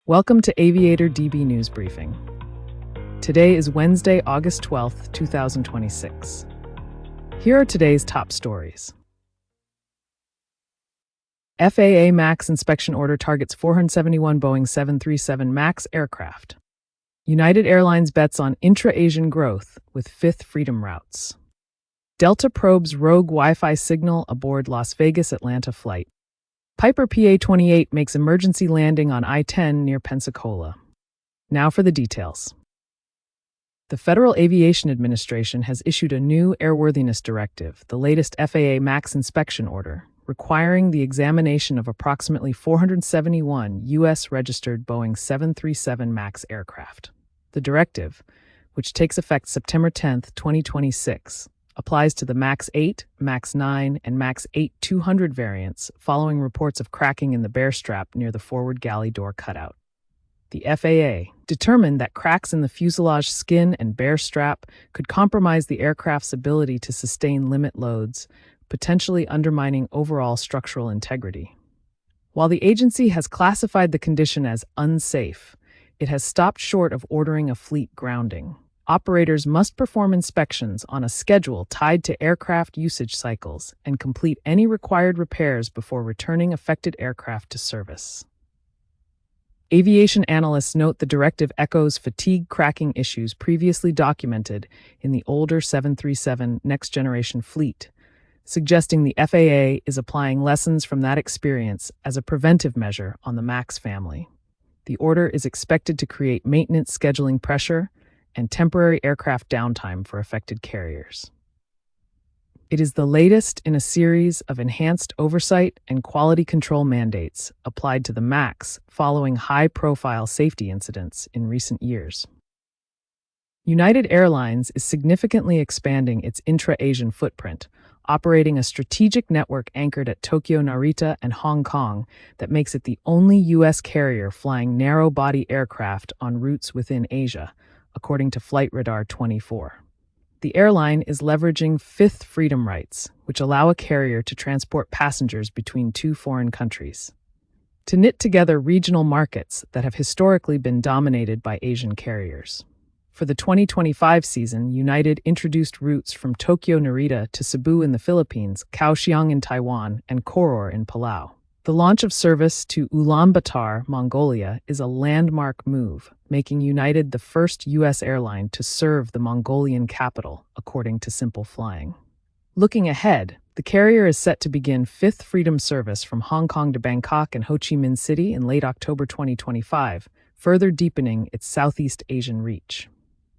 Welcome to Aviator DB News Briefing. Today is Wednesday, August 12th, 2026. Here are today's top stories. FAA MAX inspection order targets 471 Boeing 737 MAX aircraft. United Airlines bets on intra-Asian growth with fifth Freedom routes. Delta probes rogue Wi-Fi signal aboard Las Vegas-Atlanta flight. Piper PA-28 makes emergency landing on I-10 near Pensacola. Now for the details. The Federal Aviation Administration has issued a new airworthiness directive, the latest FAA MAX inspection order, requiring the examination of approximately 471 U.S.-registered Boeing 737 MAX aircraft. The directive, which takes effect September 10, 2026, applies to the MAX 8, MAX 9, and MAX 8-200 variants following reports of cracking in the bear strap near the forward galley door cutout. The FAA determined that cracks in the fuselage skin and bear strap could compromise the aircraft's ability to sustain limit loads, potentially undermining overall structural integrity. While the agency has classified the condition as unsafe, it has stopped short of ordering a fleet grounding. Operators must perform inspections on a schedule tied to aircraft usage cycles and complete any required repairs before returning affected aircraft to service. Aviation analysts note the directive echoes fatigue cracking issues previously documented in the older 737 next-generation fleet, suggesting the FAA is applying lessons from that experience as a preventive measure on the MAX family. The order is expected to create maintenance scheduling pressure and temporary aircraft downtime for affected carriers. It is the latest in a series of enhanced oversight and quality control mandates applied to the MAX following high-profile safety incidents in recent years. United Airlines is significantly expanding its intra-Asian footprint, operating a strategic network anchored at Tokyo, Narita, and Hong Kong that makes it the only U.S. carrier flying narrow-body aircraft on routes within Asia, according to Flight Radar 24. The airline is leveraging fifth Freedom rights, which allow a carrier to transport passengers between two foreign countries, to knit together regional markets that have historically been dominated by Asian carriers. For the 2025 season, United introduced routes from Tokyo Narita to Cebu in the Philippines, Kaohsiung in Taiwan, and Koror in Palau. The launch of service to Ulaanbaatar, Mongolia, is a landmark move, making United the first U.S. airline to serve the Mongolian capital, according to Simple Flying. Looking ahead, the carrier is set to begin fifth Freedom service from Hong Kong to Bangkok and Ho Chi Minh City in late October 2025, further deepening its Southeast Asian reach.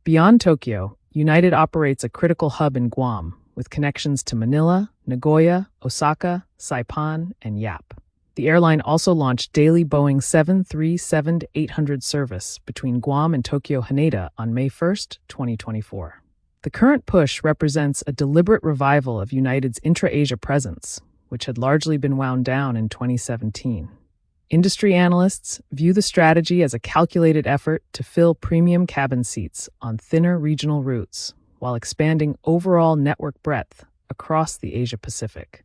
Beyond Tokyo, United operates a critical hub in Guam, with connections to Manila, Nagoya, Osaka, Saipan, and Yap. The airline also launched daily Boeing 737-800 service between Guam and Tokyo Haneda on May 1, 2024. The current push represents a deliberate revival of United's intra-Asia presence, which had largely been wound down in 2017. Industry analysts view the strategy as a calculated effort to fill premium cabin seats on thinner regional routes while expanding overall network breadth across the Asia-Pacific.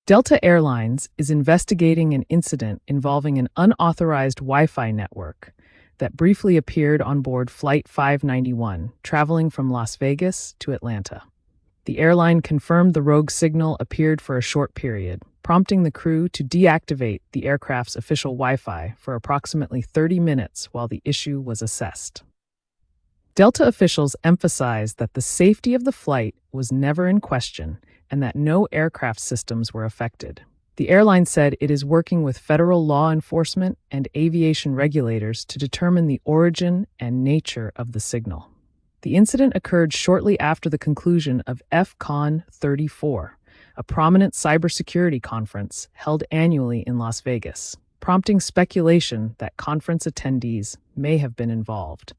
Delta Airlines is investigating an incident involving an unauthorized Wi-Fi network that briefly appeared on board Flight 591, traveling from Las Vegas to Atlanta. The airline confirmed the rogue signal appeared for a short period, prompting the crew to deactivate the aircraft's official Wi-Fi for approximately 30 minutes while the issue was assessed. Delta officials emphasized that the safety of the flight was never in question and that no aircraft systems were affected. The airline said it is working with federal law enforcement and aviation regulators to determine the origin and nature of the signal. The incident occurred shortly after the conclusion of FCon 34, a prominent cybersecurity conference held annually in Las Vegas, prompting speculation that conference attendees may have been involved.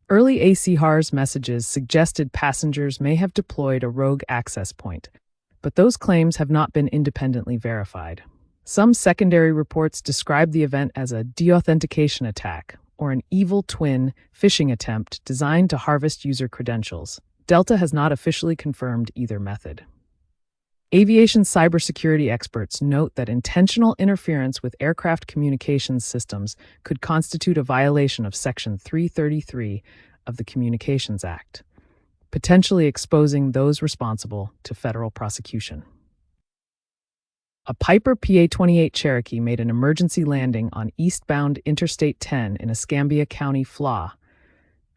Early ACHARS messages suggested passengers may have deployed a rogue access point, but those claims have not been independently verified. Some secondary reports describe the event as a deauthentication attack or an evil twin phishing attempt designed to harvest user credentials. Delta has not officially confirmed either method. Aviation cybersecurity experts note that intentional interference with aircraft communications systems could constitute a violation of Section 333 of the Communications Act, potentially exposing those responsible to federal prosecution. A Piper PA-28 Cherokee made an emergency landing on eastbound Interstate 10 in Escambia County, FLA,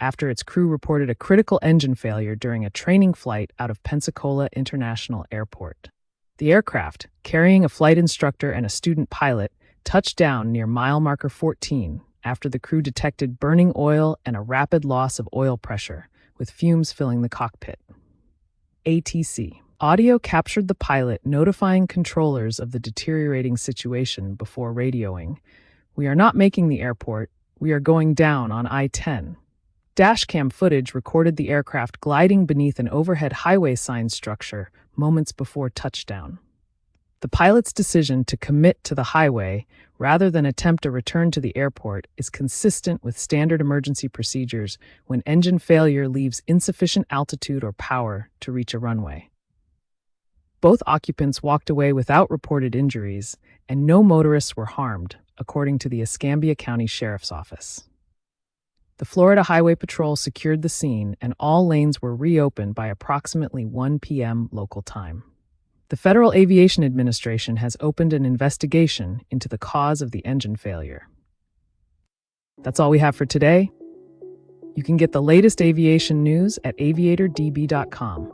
after its crew reported a critical engine failure during a training flight out of Pensacola International Airport. The aircraft, carrying a flight instructor and a student pilot, touched down near mile marker 14 after the crew detected burning oil and a rapid loss of oil pressure, with fumes filling the cockpit. ATC. Audio captured the pilot notifying controllers of the deteriorating situation before radioing, "We are not making the airport. We are going down on I-10." Dashcam footage recorded the aircraft gliding beneath an overhead highway sign structure moments before touchdown. The pilot's decision to commit to the highway rather than attempt a return to the airport is consistent with standard emergency procedures when engine failure leaves insufficient altitude or power to reach a runway. Both occupants walked away without reported injuries, and no motorists were harmed, according to the Escambia County Sheriff's Office. The Florida Highway Patrol secured the scene, and all lanes were reopened by approximately 1 p.m. local time. The Federal Aviation Administration has opened an investigation into the cause of the engine failure. That's all we have for today. You can get the latest aviation news at aviatordb.com.